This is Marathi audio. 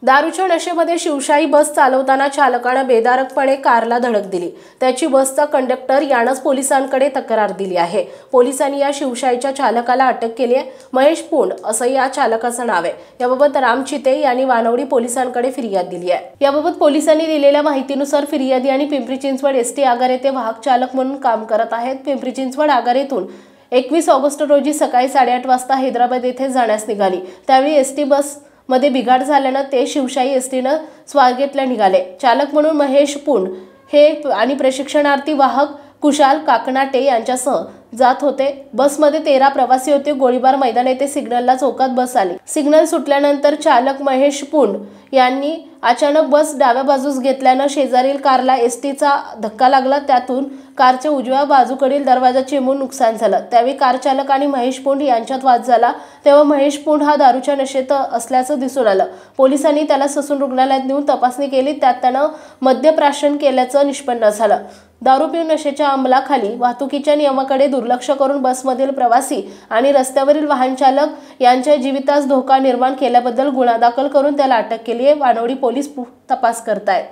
दारूच्या नशेमध्ये शिवशाही बस चालवताना चालकानं बेदारकपणे कारला धडक दिली। त्याची बसचा कंडक्टर यानंच पोलिसांकडे तक्रार दिली आहे। पोलिसांनी या शिवशाहीच्या चालकाला अटक केली आहे। महेश पुंड असं या चालकाचं नाव आहे। याबाबत राम चिते यांनी वानवडी पोलिसांकडे फिर्याद दिली आहे। याबाबत पोलिसांनी दिलेल्या माहितीनुसार फिर्यादी आणि पिंपरी चिंचवड एसटी आगार येथे वाहक चालक म्हणून काम करत आहेत। पिंपरी चिंचवड आगार येथून 21 ऑगस्ट रोजी सकाळी 8:30 वाजता हैदराबाद येथे जाण्यास निघाली। त्यावेळी एसटी बस मध्ये बिघाड झाल्यानं ते शिवशाही एसटीनं स्वारगेटला निघाले। चालक म्हणून महेश पुंड हे आणि प्रशिक्षणार्थी वाहक कुशाल काकनाटे यांच्यासह जात होते। बसमध्ये 13 प्रवासी होते। गोळीबार मैदान येथे सिग्नलला चौकात बस आली। सिग्नल सुटल्यानंतर चालक महेश पुंड यांनी अचानक बस डाव्या बाजूस घेतल्यानं शेजारील कारला एसटीचा धक्का लागला। त्यातून कारच्या उजव्या बाजूकडील दरवाजा चिमून नुकसान झालं। त्यावेळी कार चालक आणि महेश पुंड यांच्यात वाद झाला। तेव्हा महेश पुंड हा दारूच्या नशेत असल्याचं दिसून आलं। पोलिसांनी त्याला ससून रुग्णालयात नेऊन तपासणी केली। त्यात त्यानं मद्यप्राशन केल्याचं निष्पन्न झालं। दारू पिऊन नशेच्या अंमलाखाली वाहतुकीच्या नियमाकडे दुर्लक्ष करून बसमधील प्रवासी आणि रस्त्यावरील वाहन चालक यांच्या जीवितास धोका निर्माण केल्याबद्दल गुन्हा दाखल करून त्याला अटक केली आहे। वानवडी पोलीस तपास करतायत।